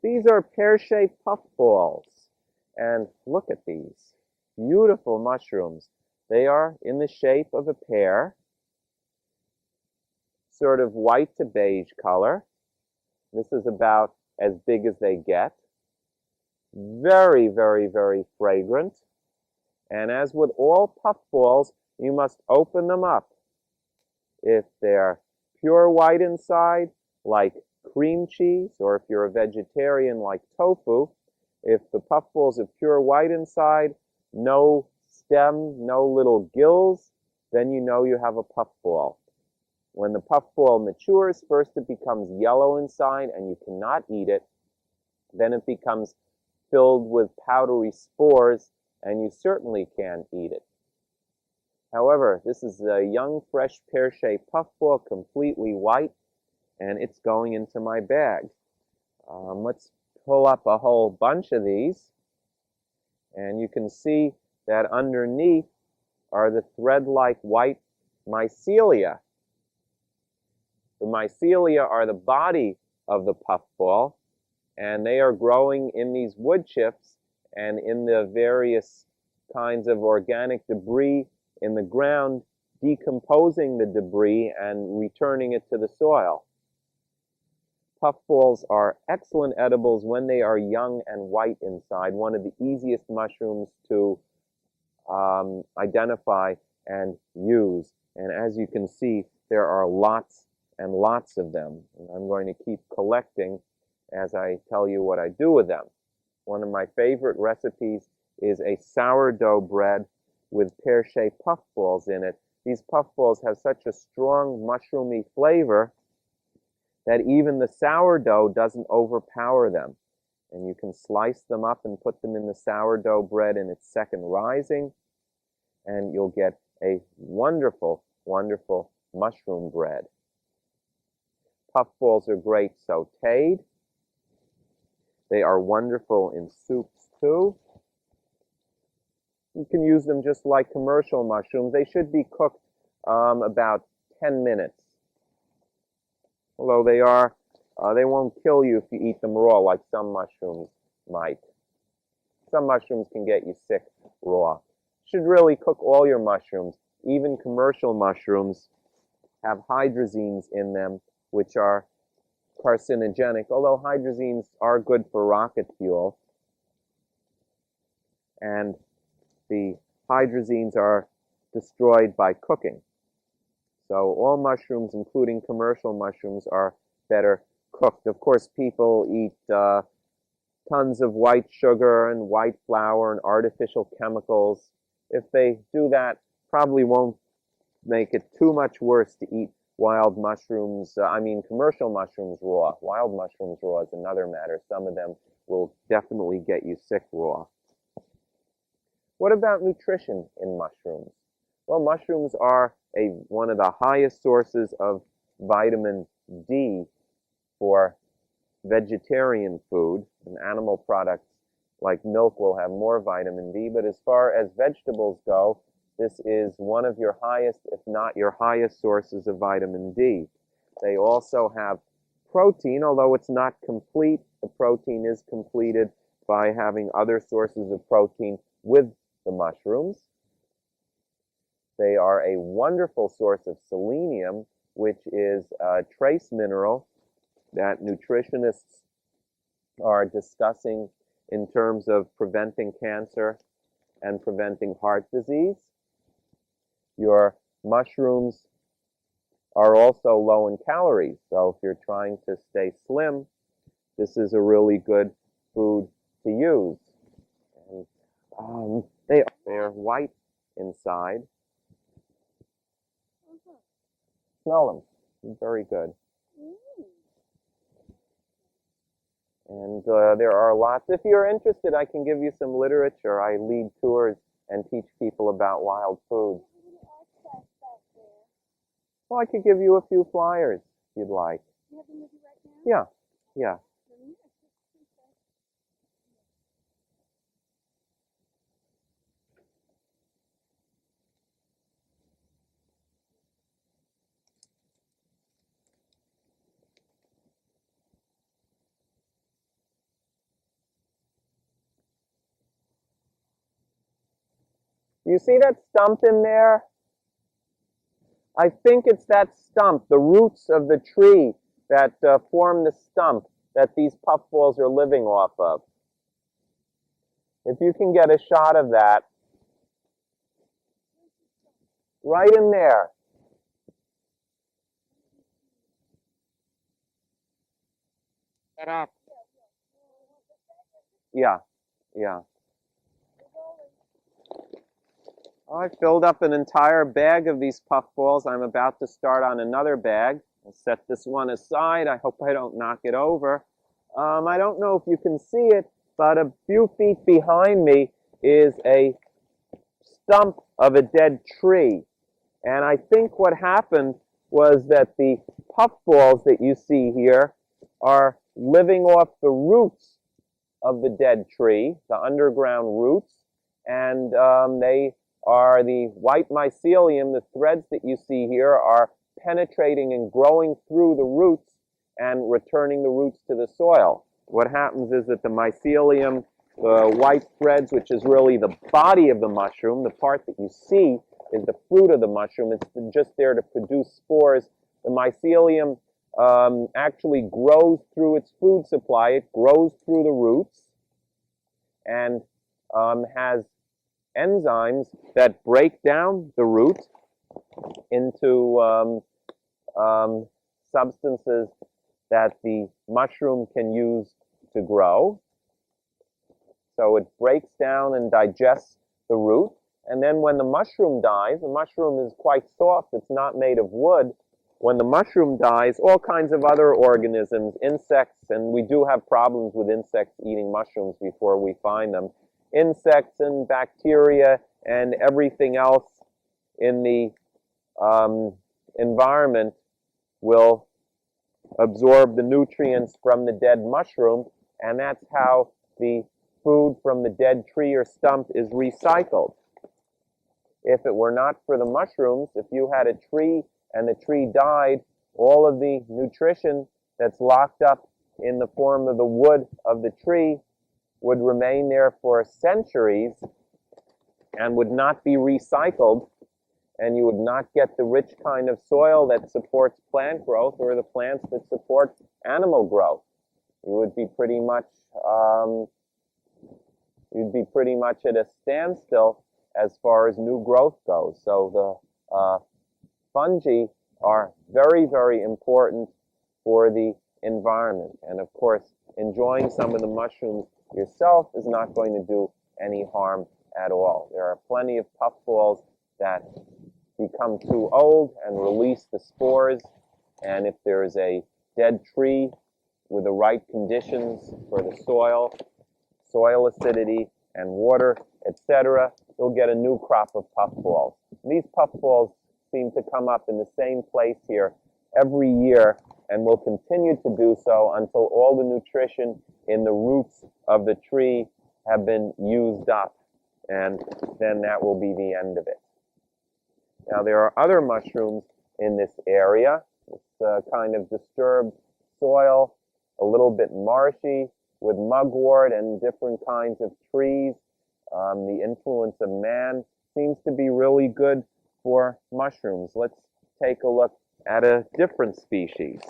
These are pear-shaped puffballs. And look at these beautiful mushrooms. They are in the shape of a pear, sort of white to beige color. This is about as big as they get. Very, very, very fragrant. And as with all puffballs, you must open them up. If they're pure white inside, like cream cheese, or if you're a vegetarian like tofu, if the puffballs are pure white inside, no stem, no little gills, then you know you have a puffball. When the puffball matures, first it becomes yellow inside and you cannot eat it. Then it becomes filled with powdery spores and you certainly can't eat it. However, this is a young, fresh, pear-shaped puffball, completely white, and it's going into my bag. Let's pull up a whole bunch of these, and you can see that underneath are the thread-like white mycelia. The mycelia are the body of the puffball, and they are growing in these wood chips and in the various kinds of organic debris in the ground, decomposing the debris and returning it to the soil. Puffballs are excellent edibles when they are young and white inside, one of the easiest mushrooms to identify and use. And as you can see, there are lots and lots of them. And I'm going to keep collecting as I tell you what I do with them. One of my favorite recipes is a sourdough bread with pear-shaped puffballs in it. These puffballs have such a strong mushroomy flavor that even the sourdough doesn't overpower them. And you can slice them up and put them in the sourdough bread in its second rising, and you'll get a wonderful, wonderful mushroom bread. Puffballs are great sautéed. They are wonderful in soups too. You can use them just like commercial mushrooms. They should be cooked about 10 minutes. Although they won't kill you if you eat them raw like some mushrooms might. Some mushrooms can get you sick raw. You should really cook all your mushrooms. Even commercial mushrooms have hydrazines in them, which are carcinogenic, although hydrazines are good for rocket fuel. And the hydrazines are destroyed by cooking. So all mushrooms, including commercial mushrooms, are better cooked. Of course, people eat tons of white sugar and white flour and artificial chemicals. If they do that, probably won't make it too much worse to eat wild mushrooms, commercial mushrooms raw. Wild mushrooms raw is another matter. Some of them will definitely get you sick raw. What about nutrition in mushrooms? Well, mushrooms are one of the highest sources of vitamin D for vegetarian food, and animal products like milk will have more vitamin D, but as far as vegetables go, this is one of your highest, if not your highest sources of vitamin D. They also have protein, although it's not complete. The protein is completed by having other sources of protein with the mushrooms. They are a wonderful source of selenium, which is a trace mineral that nutritionists are discussing in terms of preventing cancer and preventing heart disease. Your mushrooms are also low in calories, so if you're trying to stay slim, this is a really good food to use. And they're white inside. Smell them. Very good. And there are lots. If you're interested, I can give you some literature. I lead tours and teach people about wild foods. Well, I could give you a few flyers if you'd like. You have them with you right now? Yeah, yeah. Do you see that stump in there? I think it's that stump, the roots of the tree that form the stump that these puffballs are living off of. If you can get a shot of that, right in there. Get up. Yeah, yeah. I filled up an entire bag of these puffballs. I'm about to start on another bag. I'll set this one aside. I hope I don't knock it over. I don't know if you can see it, but a few feet behind me is a stump of a dead tree. And I think what happened was that the puffballs that you see here are living off the roots of the dead tree, the underground roots, and they are the white mycelium. The threads that you see here are penetrating and growing through the roots and returning the roots to the soil. What happens is that the mycelium, the white threads, which is really the body of the mushroom, the part that you see is the fruit of the mushroom. It's just there to produce spores. The mycelium actually grows through its food supply. It grows through the roots and has enzymes that break down the root into substances that the mushroom can use to grow. So it breaks down and digests the root. And then when the mushroom dies, the mushroom is quite soft. It's not made of wood. When the mushroom dies, all kinds of other organisms, insects, and we do have problems with insects eating mushrooms before we find them. Insects and bacteria and everything else in the environment will absorb the nutrients from the dead mushroom, and that's how the food from the dead tree or stump is recycled. If it were not for the mushrooms, if you had a tree and the tree died, all of the nutrition that's locked up in the form of the wood of the tree would remain there for centuries and would not be recycled, and you would not get the rich kind of soil that supports plant growth or the plants that support animal growth. You would be pretty much at a standstill as far as new growth goes. So the fungi are very, very important for the environment. And of course, enjoying some of the mushrooms yourself is not going to do any harm at all. There are plenty of puffballs that become too old and release the spores. And if there is a dead tree with the right conditions for the soil acidity and water, etc., you'll get a new crop of puffballs. These puffballs seem to come up in the same place here every year and will continue to do so until all the nutrition in the roots of the tree have been used up, and then that will be the end of it. Now, there are other mushrooms in this area. It's kind of disturbed soil, a little bit marshy, with mugwort and different kinds of trees. The influence of man seems to be really good for mushrooms. Let's take a look at a different species.